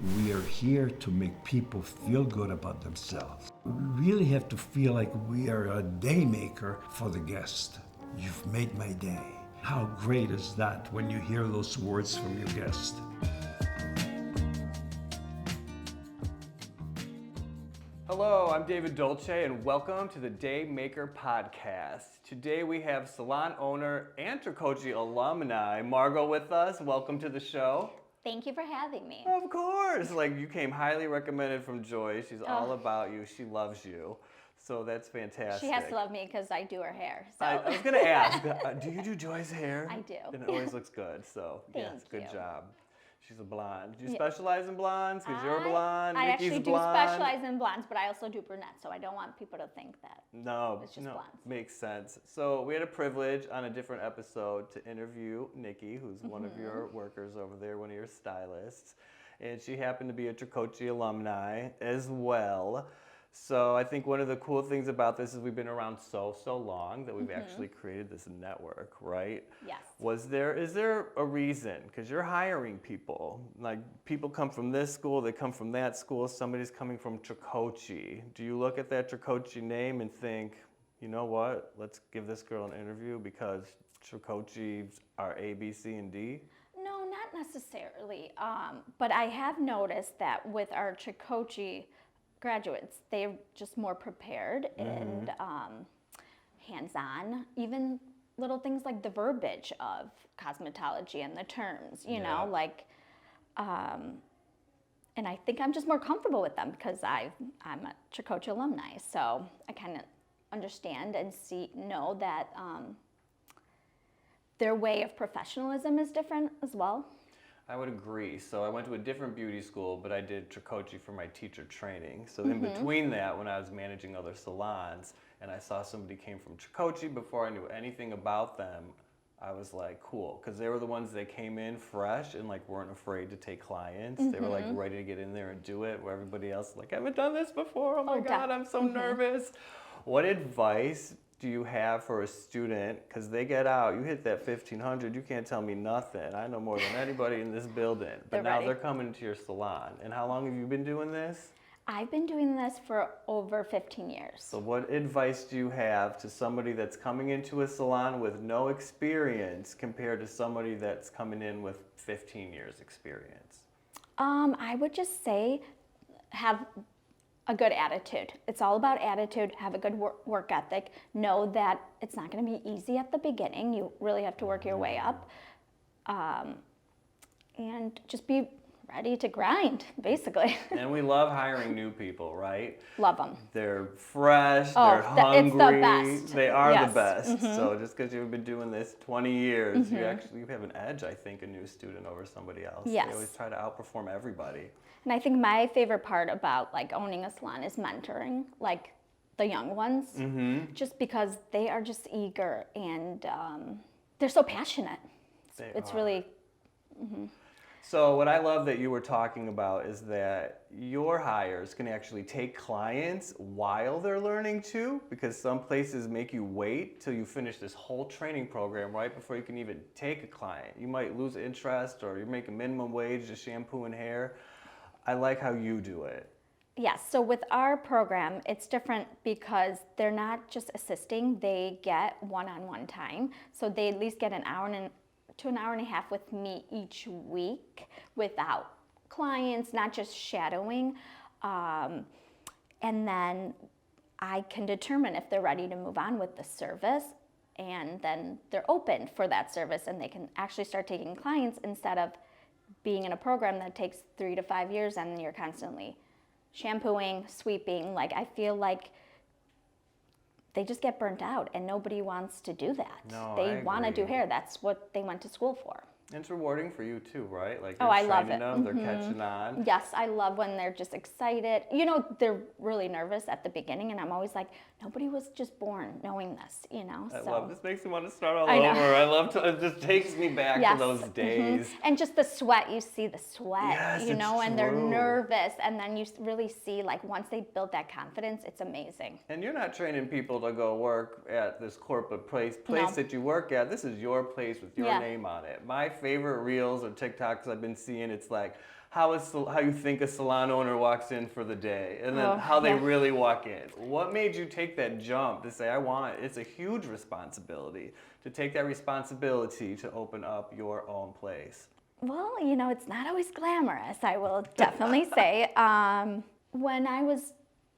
We are here to make people feel good about themselves. We really have to feel like we are a day maker for the guest. You've made my day. How great is that when you hear those words from your guest? Hello, I'm David Dolce and welcome to the Day Maker Podcast. Today we have salon owner and Tricoci alumni, Margo, with us. Welcome to the show. Thank you for having me. Of course. You came highly recommended from Joy. She's all about you. She loves you. So that's fantastic. She has to love me because I do her hair. So. I was going to ask, do you do Joy's hair? I do. And it always looks good. So yes, good you. job. She's a blonde. Do you specialize in blondes? Because you're a blonde. I Nikki's actually do blonde. specialize in blondes, but I also do brunettes, so I don't want people to think that it's just blondes. Makes sense. So we had a privilege on a different episode to interview Nikki, who's one of your workers over there, one of your stylists, and she happened to be a Tricoci alumni as well. So I think one of the cool things about this is we've been around so long that we've actually created this network, right? Yes. Is there a reason? Because you're hiring people. Like, people come from this school, they come from that school, somebody's coming from Tricoci. Do you look at that Tricoci name and think, you know what, let's give this girl an interview because Tricoci's are A, B, C, and D? No, not necessarily. But I have noticed that with our Tricoci graduates, they're just more prepared and hands-on. Even little things like the verbiage of cosmetology and the terms, you know, and I think I'm just more comfortable with them because I'm a Tricoci alumni, so I kind of understand and know that their way of professionalism is different as well. I would agree. So I went to a different beauty school, but I did Tricoci for my teacher training. So in between that, when I was managing other salons and I saw somebody came from Tricoci before I knew anything about them, I was like, cool. Because they were the ones that came in fresh and weren't afraid to take clients. They were ready to get in there and do it, where everybody else I haven't done this before. Oh my God, I'm so nervous. What advice do you have for a student? Because they get out, you hit that 1,500, you can't tell me nothing. I know more than anybody in this building. But now they're coming to your salon. And how long have you been doing this? I've been doing this for over 15 years. So what advice do you have to somebody that's coming into a salon with no experience compared to somebody that's coming in with 15 years experience? I would just say have a good attitude. It's all about attitude. Have a good work ethic. Know that it's not going to be easy at the beginning. You really have to work your way up. And just be ready to grind, basically. And we love hiring new people, right? Love them. They're fresh, they're hungry. It's the best. They are the best. So just because you've been doing this 20 years, you have an edge, I think, a new student over somebody else. Yes. They always try to outperform everybody. And I think my favorite part about owning a salon is mentoring, the young ones, just because they are just eager and they're so passionate. It's really. So what I love that you were talking about is that your hires can actually take clients while they're learning too, because some places make you wait till you finish this whole training program right before you can even take a client. You might lose interest, or you're making minimum wage just shampooing hair. I like how you do it. Yes, so with our program, it's different because they're not just assisting, they get one-on-one time. So they at least get an hour to an hour and a half with me each week without clients, not just shadowing. And then I can determine if they're ready to move on with the service, and then they're open for that service and they can actually start taking clients instead of being in a program that takes 3 to 5 years and you're constantly shampooing, sweeping. I feel like they just get burnt out and nobody wants to do that. No, they want to do hair. That's what they went to school for. And it's rewarding for you too, right? You're I love training it. them, they're catching on. Yes, I love when they're just excited. They're really nervous at the beginning, and I'm always like, nobody was just born knowing this, I love this. Makes me want to start all over. I love to. It just takes me back to those days. And just the sweat, you see the sweat, yes, and they're nervous, and then you really see once they build that confidence, it's amazing. And you're not training people to go work at this corporate place No. that you work at. This is your place with your name on it. My favorite reels or TikToks I've been seeing, it's how you think a salon owner walks in for the day, and then Oh, how they yeah. really walk in. What made you take that jump to say, it's a huge responsibility to take that responsibility to open up your own place? Well, it's not always glamorous, I will definitely say. When I was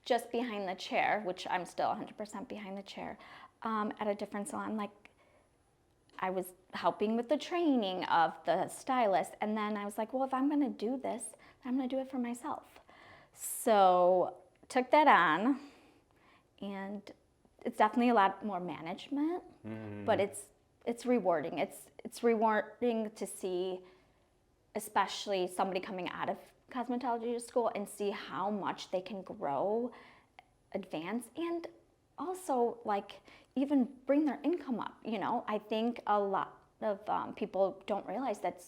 just behind the chair, which I'm still 100% behind the chair, at a different salon, like I was helping with the training of the stylist, and then I was like, well, if I'm gonna do this, I'm gonna do it for myself. So took that on, and it's definitely a lot more management, but it's rewarding. It's rewarding to see, especially somebody coming out of cosmetology school, and see how much they can grow, advance, and also like even bring their income up. I think a lot of people don't realize that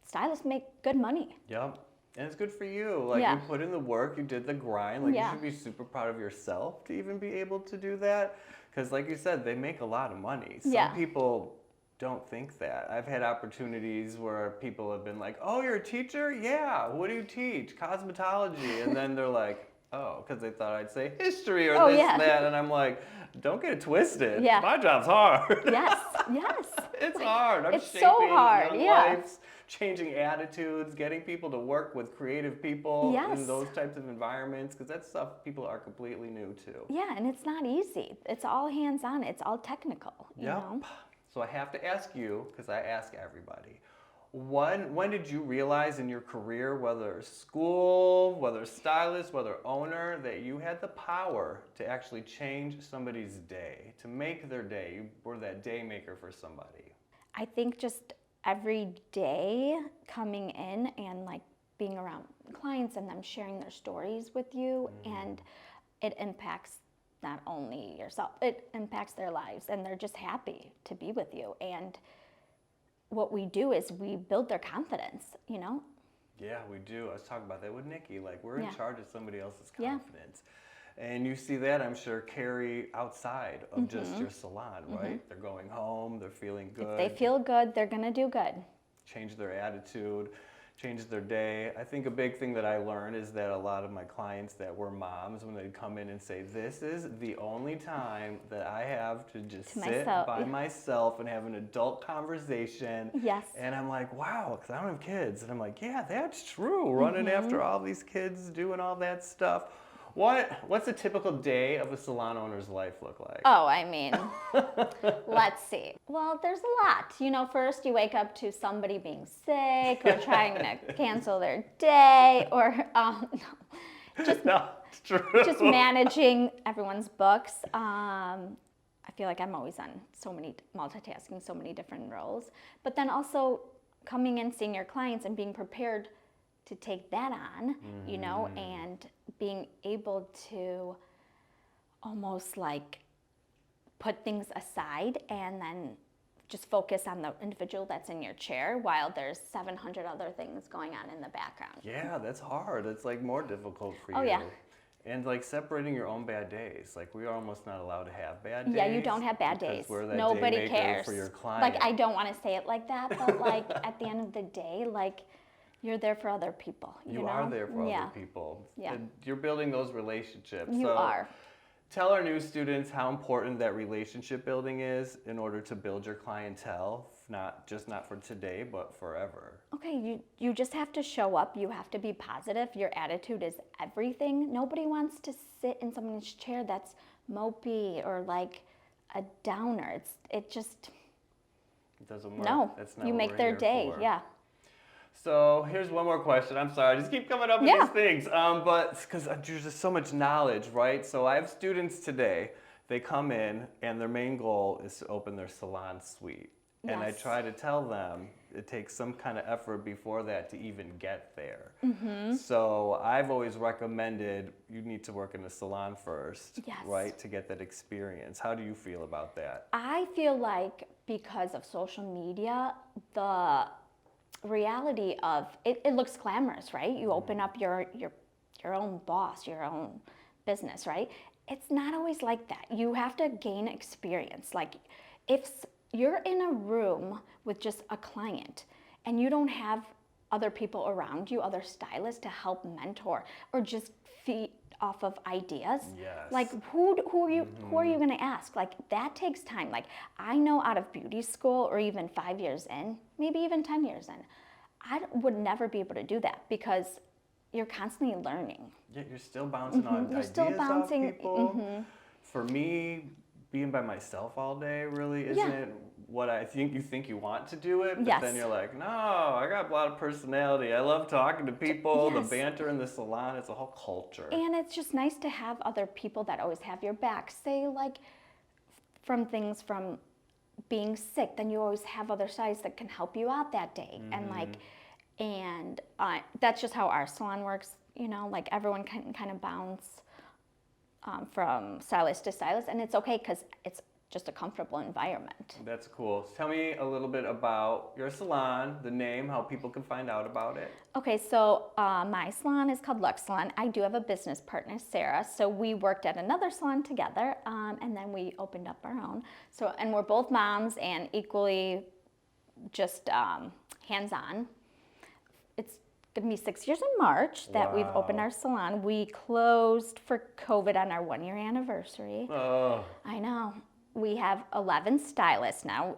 stylists make good money. Yep. And it's good for you. Like, Yeah. you put in the work, you did the grind. Like, Yeah. you should be super proud of yourself to even be able to do that. Because, like you said, they make a lot of money. Some Yeah. people don't think that. I've had opportunities where people have been like, oh, you're a teacher? Yeah. What do you teach? Cosmetology. And then they're like, oh, because they thought I'd say history or Oh, this, yeah. that. And I'm like, don't get it twisted. Yeah. My job's hard. Yes, yes. It's hard. I'm it's so shaping hard, young yeah. lives, changing attitudes, getting people to work with creative people Yes. in those types of environments, because that's stuff people are completely new to. Yeah, and it's not easy. It's all hands-on. It's all technical, you Yep. know? So I have to ask you, because I ask everybody, when did you realize in your career, whether school, whether stylist, whether owner, that you had the power to actually change somebody's day, to make their day? You were that day maker for somebody. I think just every day coming in and like being around clients and them sharing their stories with you, and it impacts not only yourself, it impacts their lives, and they're just happy to be with you. And what we do is we build their confidence, Yeah, we do. I was talking about that with Nikki. Like, we're in Yeah. charge of somebody else's Yeah. confidence. And you see that, I'm sure, carry outside of just your salon, right? They're going home, they're feeling good. If they feel good, they're gonna do good. Change their attitude, change their day. I think a big thing that I learned is that a lot of my clients that were moms, when they'd come in and say, this is the only time that I have to just To sit myself, by yeah. myself and have an adult conversation. Yes. And I'm like, wow, because I don't have kids. And I'm like, yeah, that's true. Running after all these kids, doing all that stuff. What's a typical day of a salon owner's life look like? Oh, I mean, let's see. Well, there's a lot. First you wake up to somebody being sick or trying to cancel their day, or No, it's true. just managing everyone's books. I feel like I'm always on multitasking, so many different roles. But then also coming in, seeing your clients and being prepared to take that on, and being able to almost like put things aside and then just focus on the individual that's in your chair while there's 700 other things going on in the background. Yeah, that's hard. It's like more difficult for you. Oh, yeah. And like separating your own bad days. Like, we are almost not allowed to have bad days. Yeah, you don't have bad because days. we're that Nobody day maker cares. for your client. Like, I don't want to say it like that, but like at the end of the day, like you're there for other people. You are there for Yeah. other people. Yeah. And you're building those relationships. You So are. tell our new students how important that relationship building is in order to build your clientele, not for today, but forever. Okay, you just have to show up. You have to be positive. Your attitude is everything. Nobody wants to sit in someone's chair that's mopey or like a downer. It just, It doesn't work. no. That's not You what make we're their here day. for. Yeah. So here's one more question. I'm sorry, I just keep coming up with Yeah. these things. But because there's just so much knowledge, right? So I have students today. They come in and their main goal is to open their salon suite. And I Yes. try to tell them it takes some kind of effort before that to even get there. So I've always recommended you need to work in a salon first, Yes. right, to get that experience. How do you feel about that? I feel like because of social media, the reality of it looks glamorous, right? You open up your own boss, your own business, right? It's not always like that. You have to gain experience. Like if you're in a room with just a client and you don't have other people around you, other stylists to help mentor or just feed off of ideas. Yes. Like who are you going to ask? Like that takes time. Like I know out of beauty school or even 5 years in, maybe even 10 years in, I would never be able to do that because you're constantly learning. Yeah, you're still bouncing on You're ideas still bouncing. off people. For me, being by myself all day really isn't what I think you want to do it, but Yes. then you're like, no, I got a lot of personality. I love talking to people, Yes. the banter in the salon, it's a whole culture. And it's just nice to have other people that always have your back. Say like from things from being sick, then you always have other stylists that can help you out that day. And that's just how our salon works, you know, like everyone can kind of bounce from stylist to stylist, and it's okay because it's just a comfortable environment. That's cool. Tell me a little bit about your salon, the name, how people can find out about it. Okay, so my salon is called Lux Salon. I do have a business partner, Sarah. So we worked at another salon together, and then we opened up our own. So, and we're both moms and equally just hands-on. It's gonna be 6 years in March that we've opened our salon. We closed for COVID on our 1-year anniversary. Oh. I know. We have 11 stylists now.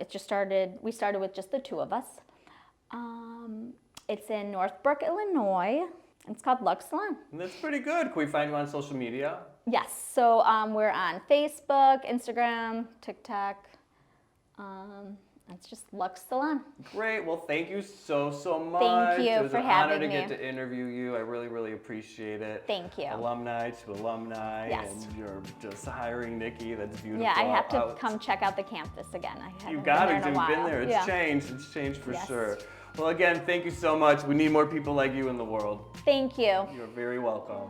We started with just the two of us. It's in Northbrook, Illinois. It's called Lux Salon. That's pretty good. Can we find you on social media? Yes, so we're on Facebook, Instagram, TikTok. It's just Lux Salon. Great. Well, thank you so much. Thank you It was for an honor to having get me. to interview you. I really appreciate it. Thank you. Alumni to alumni. Yes. And you're just hiring Nikki. That's beautiful. Yeah, I have to come check out the campus again. You got it. been there in a You've while. been there. It's Yeah. changed. It's changed for Yes. sure. Well, again, thank you so much. We need more people like you in the world. Thank you. You're very welcome.